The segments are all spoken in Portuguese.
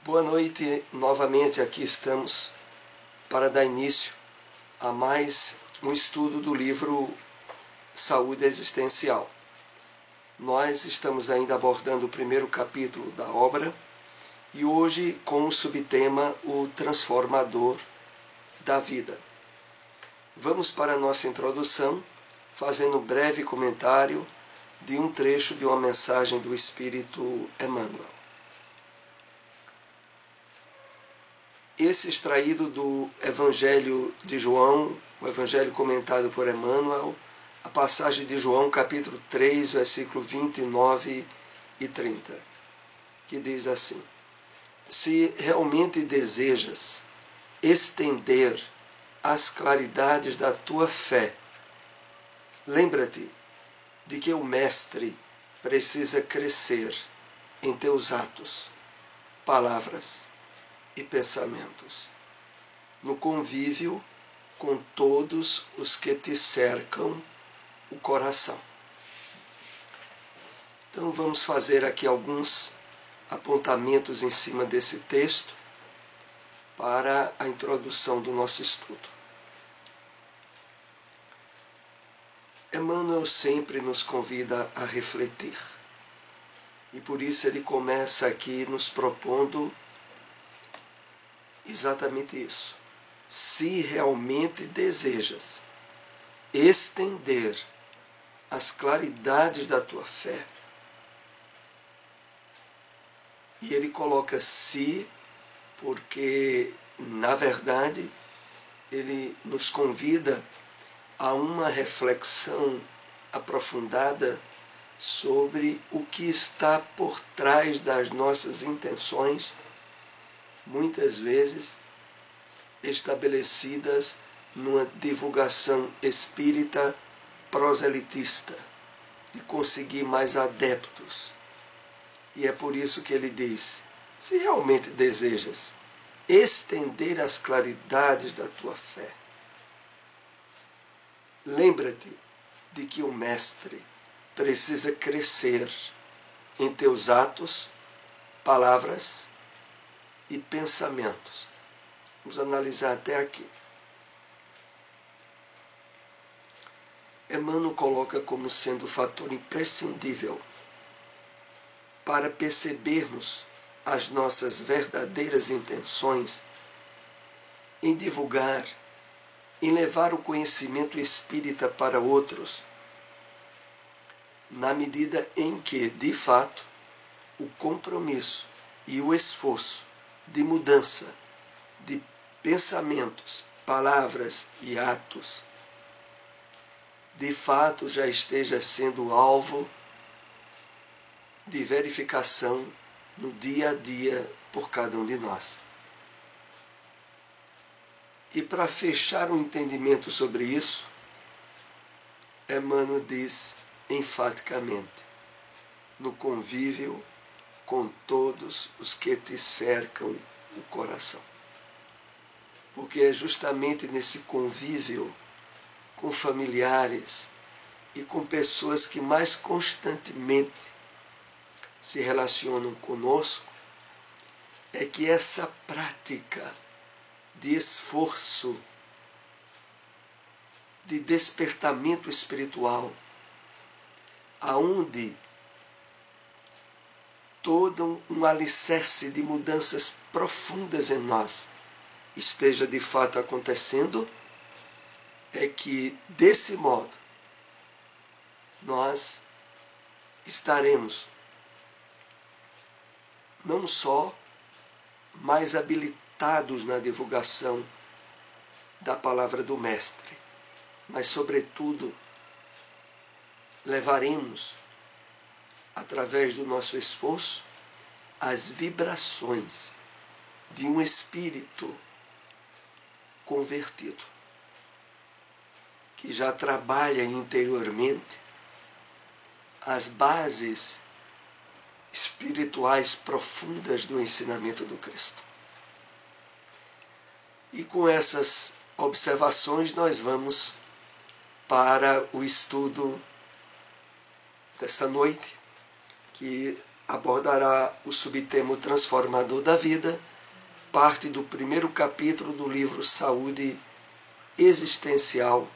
Boa noite, novamente aqui estamos para dar início a mais um estudo do livro Saúde Existencial. Nós estamos ainda abordando o primeiro capítulo da obra e hoje com o subtema O Transformador da Vida. Vamos para a nossa introdução, fazendo um breve comentário de um trecho de uma mensagem do Espírito Emmanuel. Esse extraído do Evangelho de João, o Evangelho comentado por Emmanuel, a passagem de João, capítulo 3, versículo 29 e 30, que diz assim: Se realmente desejas estender as claridades da tua fé, lembra-te de que o Mestre precisa crescer em teus atos, palavras e pensamentos, no convívio com todos os que te cercam o coração. Então vamos fazer aqui alguns apontamentos em cima desse texto para a introdução do nosso estudo. Emmanuel sempre nos convida a refletir, e por isso ele começa aqui nos propondo exatamente isso. Se realmente desejas estender as claridades da tua fé, e ele coloca se, porque na verdade ele nos convida a uma reflexão aprofundada sobre o que está por trás das nossas intenções, muitas vezes estabelecidas numa divulgação espírita proselitista, de conseguir mais adeptos. E é por isso que ele diz: se realmente desejas estender as claridades da tua fé, lembra-te de que o Mestre precisa crescer em teus atos, palavras e pensamentos. Vamos analisar até aqui. Emmanuel coloca como sendo o fator imprescindível para percebermos as nossas verdadeiras intenções em divulgar, em levar o conhecimento espírita para outros, na medida em que, de fato, o compromisso e o esforço de mudança de pensamentos, palavras e atos, de fato já esteja sendo alvo de verificação no dia a dia por cada um de nós. E para fechar o entendimento sobre isso, Emmanuel diz enfaticamente: no convívio com todos os que te cercam o coração. Porque é justamente nesse convívio com familiares e com pessoas que mais constantemente se relacionam conosco, é que essa prática de esforço, de despertamento espiritual, aonde todo um alicerce de mudanças profundas em nós esteja de fato acontecendo, é que desse modo nós estaremos não só mais habilitados na divulgação da palavra do Mestre, mas sobretudo levaremos, através do nosso esforço, as vibrações de um espírito convertido, que já trabalha interiormente as bases espirituais profundas do ensinamento do Cristo. E com essas observações nós vamos para o estudo dessa noite, que abordará o subtema O Transformador da Vida, parte do primeiro capítulo do livro Saúde Existencial,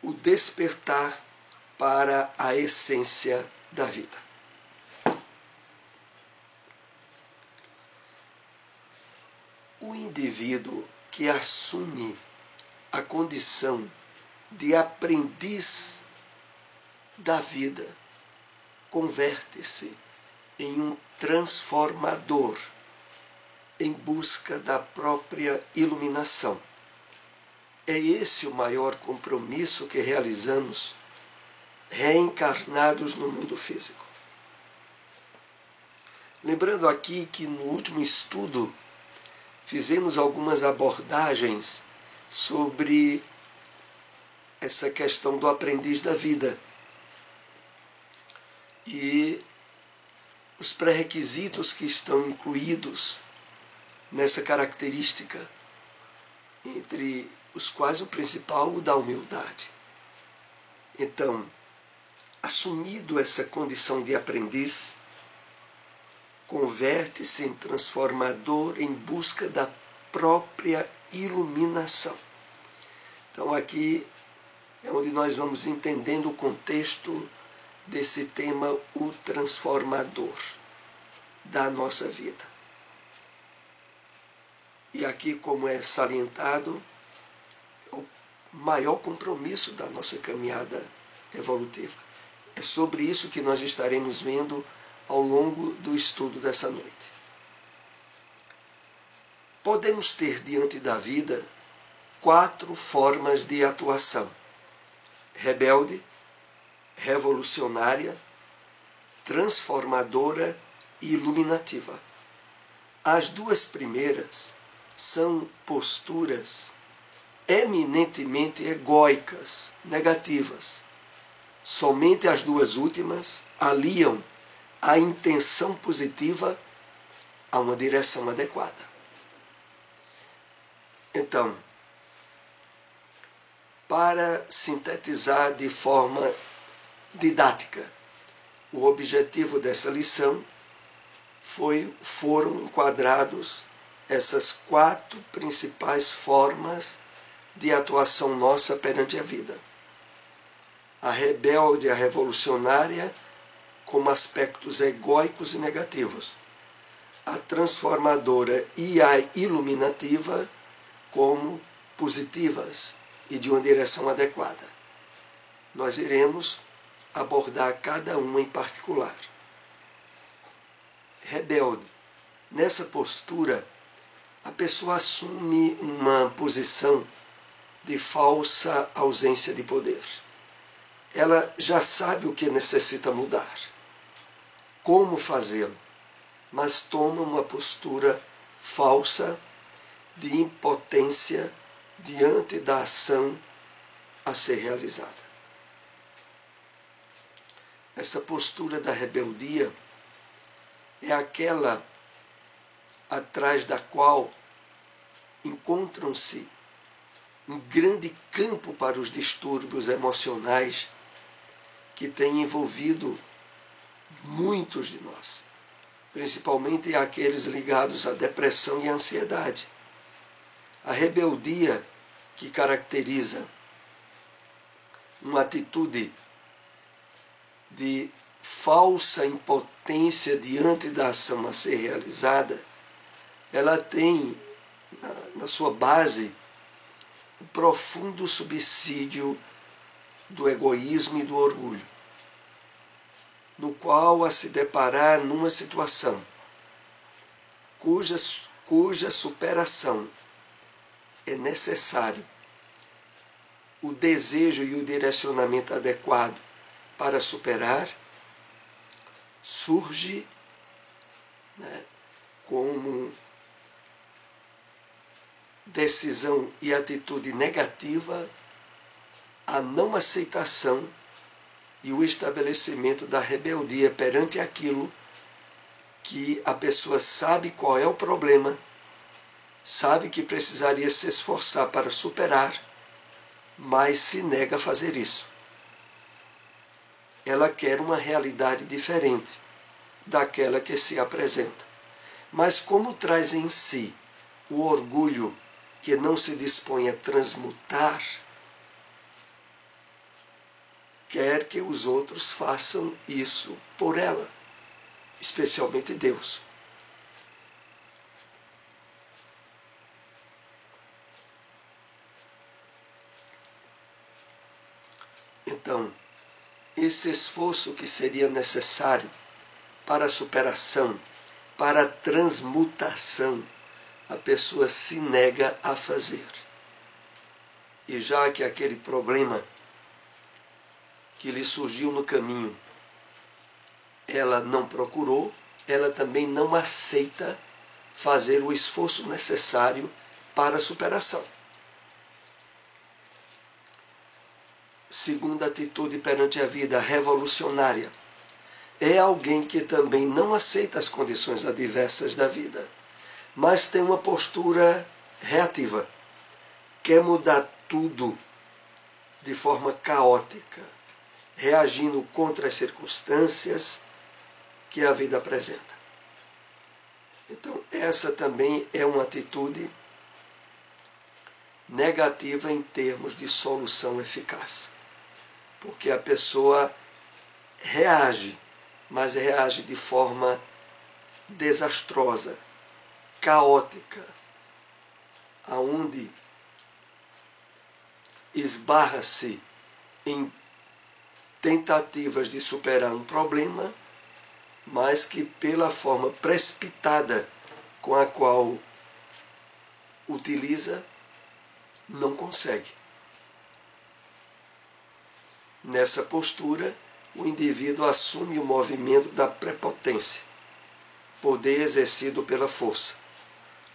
o despertar para a essência da vida. O indivíduo que assume a condição de aprendiz da vida converte-se em um transformador em busca da própria iluminação. É esse o maior compromisso que realizamos reencarnados no mundo físico. Lembrando aqui que no último estudo fizemos algumas abordagens sobre essa questão do aprendiz da vida e os pré-requisitos que estão incluídos nessa característica, entre os quais o principal, o da humildade. Então, assumido essa condição de aprendiz, converte-se em transformador em busca da própria iluminação. Então aqui é onde nós vamos entendendo o contexto desse tema, o transformador da nossa vida. E aqui, como é salientado, é o maior compromisso da nossa caminhada evolutiva. É sobre isso que nós estaremos vendo ao longo do estudo dessa noite. Podemos ter diante da vida 4 formas de atuação: rebelde, revolucionária, transformadora e iluminativa. As 2 primeiras são posturas eminentemente egóicas, negativas. Somente as 2 últimas aliam a intenção positiva a uma direção adequada. Então, para sintetizar de forma didática, o objetivo dessa lição foram enquadrados essas 4 principais formas de atuação nossa perante a vida. A rebelde, a revolucionária, como aspectos egóicos e negativos. A transformadora e a iluminativa como positivas e de uma direção adequada. Nós iremos abordar cada uma em particular. Rebelde. Nessa postura, a pessoa assume uma posição de falsa ausência de poder. Ela já sabe o que necessita mudar, como fazê-lo, mas toma uma postura falsa de impotência diante da ação a ser realizada. Essa postura da rebeldia é aquela atrás da qual encontram-se um grande campo para os distúrbios emocionais que tem envolvido muitos de nós, principalmente aqueles ligados à depressão e à ansiedade. A rebeldia, que caracteriza uma atitude de falsa impotência diante da ação a ser realizada, ela tem na sua base o profundo subsídio do egoísmo e do orgulho, no qual, a se deparar numa situação cuja superação é necessário o desejo e o direcionamento adequado para superar, surge como decisão e atitude negativa a não aceitação e o estabelecimento da rebeldia perante aquilo que a pessoa sabe qual é o problema, sabe que precisaria se esforçar para superar, mas se nega a fazer isso. ela quer uma realidade diferente daquela que se apresenta. Mas como traz em si o orgulho que não se dispõe a transmutar, quer que os outros façam isso por ela, especialmente Deus. Então, esse esforço que seria necessário para a superação, para a transmutação, a pessoa se nega a fazer. E já que aquele problema que lhe surgiu no caminho, ela não procurou, ela também não aceita fazer o esforço necessário para a superação. Segunda atitude perante a vida, revolucionária. É alguém que também não aceita as condições adversas da vida, mas tem uma postura reativa. Quer mudar tudo de forma caótica, reagindo contra as circunstâncias que a vida apresenta. Então, essa também é uma atitude negativa em termos de solução eficaz. Porque a pessoa reage, mas reage de forma desastrosa, caótica, aonde esbarra-se em tentativas de superar um problema, mas que pela forma precipitada com a qual utiliza, não consegue. Nessa postura, o indivíduo assume o movimento da prepotência, poder exercido pela força,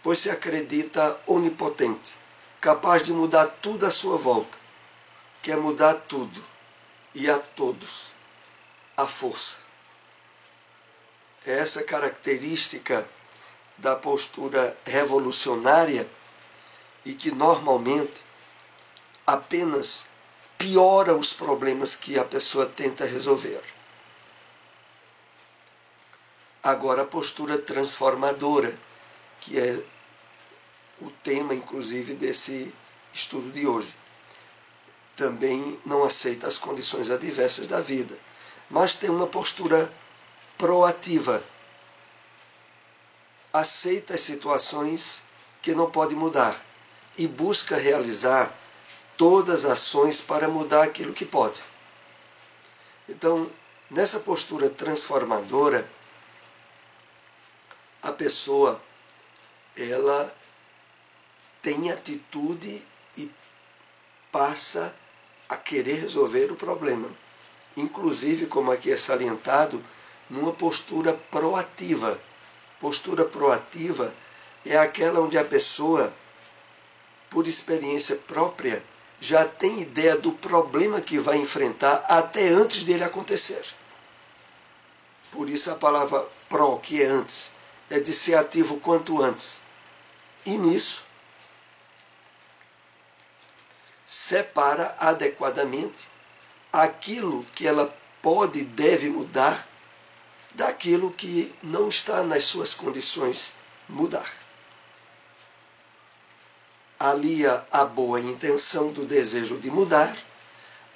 pois se acredita onipotente, capaz de mudar tudo à sua volta, quer mudar tudo e a todos, à força. Essa característica da postura revolucionária e que normalmente apenas piora os problemas que a pessoa tenta resolver. Agora, a postura transformadora, que é o tema, inclusive, desse estudo de hoje. Também não aceita as condições adversas da vida, mas tem uma postura proativa. Aceita as situações que não pode mudar e busca realizar todas as ações para mudar aquilo que pode. Então, nessa postura transformadora, a pessoa, ela tem atitude e passa a querer resolver o problema. Inclusive, como aqui é salientado, numa postura proativa. Postura proativa é aquela onde a pessoa, por experiência própria, já tem ideia do problema que vai enfrentar até antes dele acontecer. Por isso a palavra pró, que é antes, é de ser ativo quanto antes. E nisso, separa adequadamente aquilo que ela pode e deve mudar daquilo que não está nas suas condições mudar. Alia a boa intenção do desejo de mudar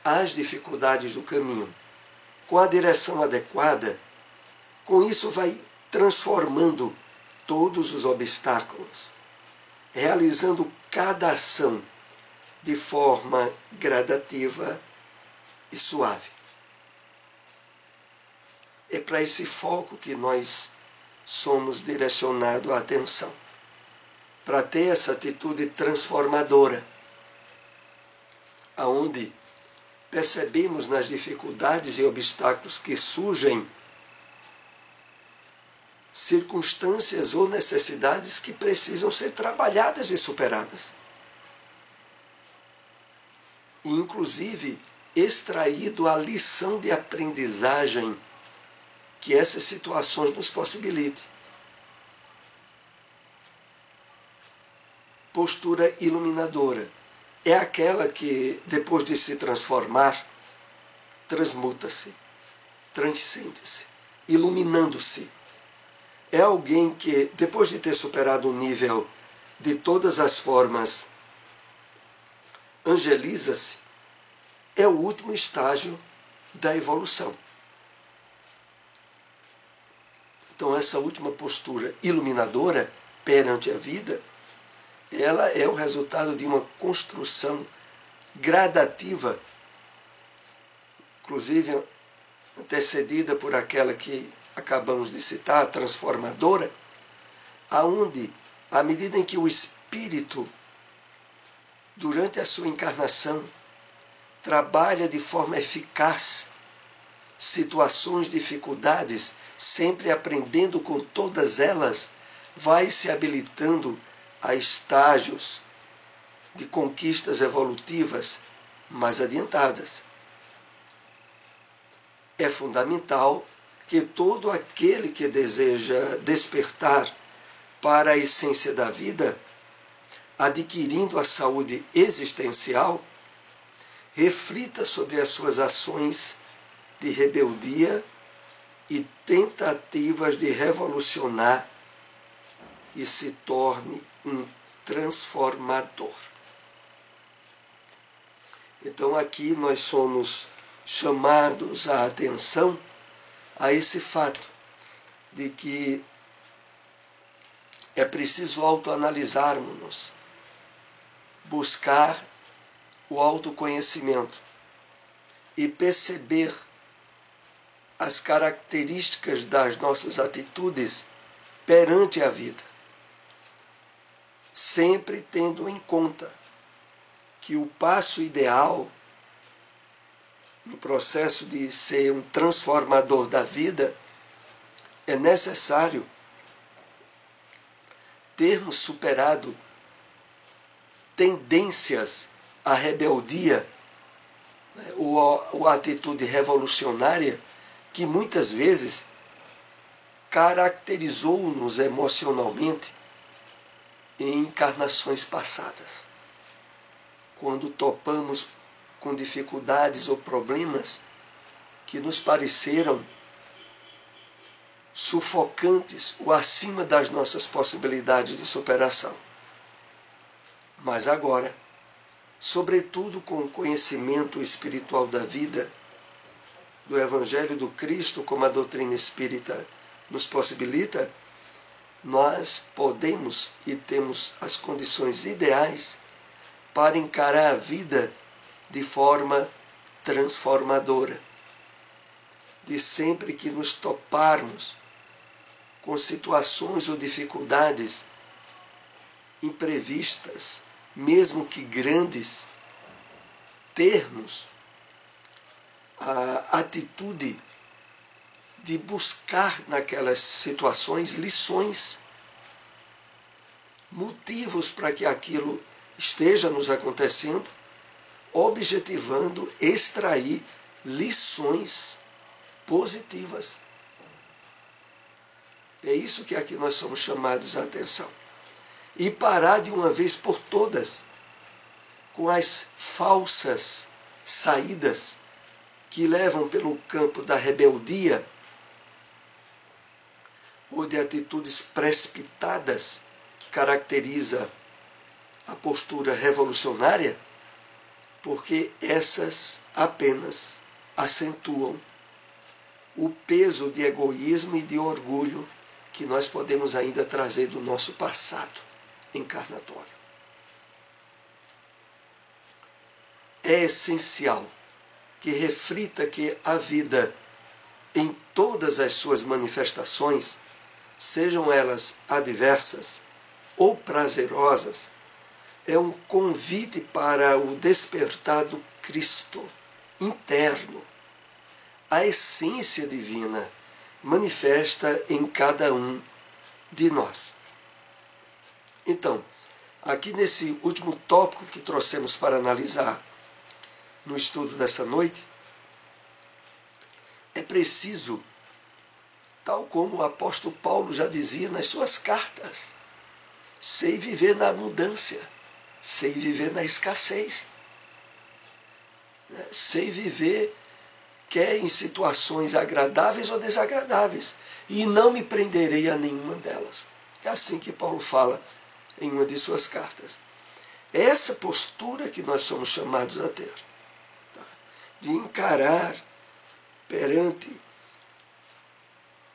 às dificuldades do caminho. Com a direção adequada, com isso vai transformando todos os obstáculos, realizando cada ação de forma gradativa e suave. É para esse foco que nós somos direcionados a atenção, para ter essa atitude transformadora, aonde percebemos nas dificuldades e obstáculos que surgem circunstâncias ou necessidades que precisam ser trabalhadas e superadas. E, inclusive, extraído a lição de aprendizagem que essas situações nos possibilitem. Postura iluminadora é aquela que, depois de se transformar, transmuta-se, transcende-se, iluminando-se. É alguém que, depois de ter superado o nível de todas as formas, angeliza-se, é o último estágio da evolução. Então, essa última postura iluminadora perante a vida, ela é o resultado de uma construção gradativa, inclusive antecedida por aquela que acabamos de citar, transformadora, aonde, à medida em que o espírito, durante a sua encarnação, trabalha de forma eficaz situações, dificuldades, sempre aprendendo com todas elas, vai se habilitando a estágios de conquistas evolutivas mais adiantadas. É fundamental que todo aquele que deseja despertar para a essência da vida, adquirindo a saúde existencial, reflita sobre as suas ações de rebeldia e tentativas de revolucionar e se torne um transformador. Então aqui nós somos chamados a atenção a esse fato de que é preciso autoanalisarmos-nos, buscar o autoconhecimento e perceber as características das nossas atitudes perante a vida, sempre tendo em conta que o passo ideal no processo de ser um transformador da vida é necessário termos superado tendências à rebeldia, ou à atitude revolucionária que muitas vezes caracterizou-nos emocionalmente em encarnações passadas. Quando topamos com dificuldades ou problemas que nos pareceram sufocantes ou acima das nossas possibilidades de superação. Mas agora, sobretudo com o conhecimento espiritual da vida, do Evangelho do Cristo, como a doutrina espírita nos possibilita, nós podemos e temos as condições ideais para encarar a vida de forma transformadora. De sempre que nos toparmos com situações ou dificuldades imprevistas, mesmo que grandes, termos a atitude de buscar naquelas situações lições, motivos para que aquilo esteja nos acontecendo, objetivando extrair lições positivas. É isso que aqui nós somos chamados a atenção. E parar de uma vez por todas com as falsas saídas que levam pelo campo da rebeldia ou de atitudes precipitadas que caracteriza a postura revolucionária, porque essas apenas acentuam o peso de egoísmo e de orgulho que nós podemos ainda trazer do nosso passado encarnatório. É essencial que reflita que a vida, em todas as suas manifestações, sejam elas adversas ou prazerosas, é um convite para o despertar do Cristo interno, a essência divina manifesta em cada um de nós. Então, aqui nesse último tópico que trouxemos para analisar no estudo dessa noite, é preciso, tal como o apóstolo Paulo já dizia nas suas cartas, sei viver na abundância, sei viver na escassez, sei viver quer em situações agradáveis ou desagradáveis, e não me prenderei a nenhuma delas. É assim que Paulo fala em uma de suas cartas. É essa postura que nós somos chamados a ter, tá? De encarar perante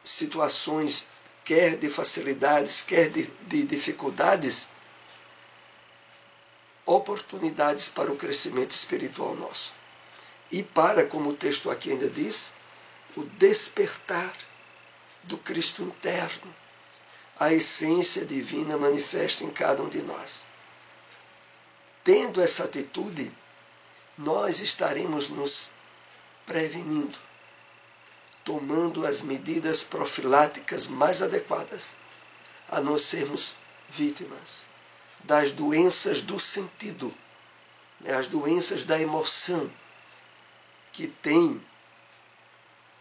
situações, quer de facilidades, quer de dificuldades, oportunidades para o crescimento espiritual nosso. E para, como o texto aqui ainda diz, o despertar do Cristo interno, a essência divina manifesta em cada um de nós. Tendo essa atitude, nós estaremos nos prevenindo, tomando as medidas profiláticas mais adequadas, a não sermos vítimas das doenças do sentido, as doenças da emoção, que têm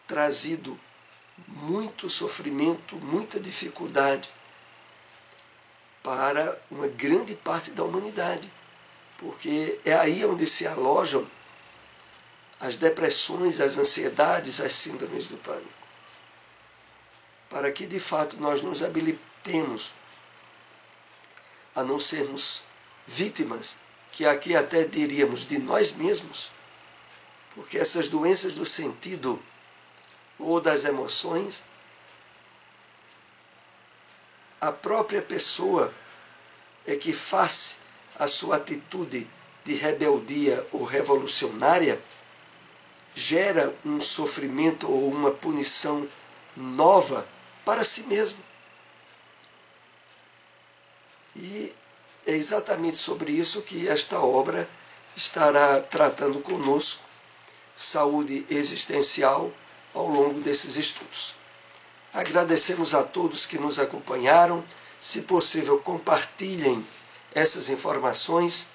trazido muito sofrimento, muita dificuldade para uma grande parte da humanidade, porque é aí onde se alojam as depressões, as ansiedades, as síndromes do pânico. Para que de fato nós nos habilitemos a não sermos vítimas, que aqui até diríamos de nós mesmos, porque essas doenças do sentido ou das emoções, a própria pessoa é que faz a sua atitude de rebeldia ou revolucionária, gera um sofrimento ou uma punição nova para si mesmo. E é exatamente sobre isso que esta obra estará tratando conosco, saúde existencial, ao longo desses estudos. Agradecemos a todos que nos acompanharam. Se possível, compartilhem essas informações.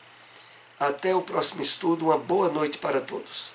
Até o próximo estudo. Uma boa noite para todos.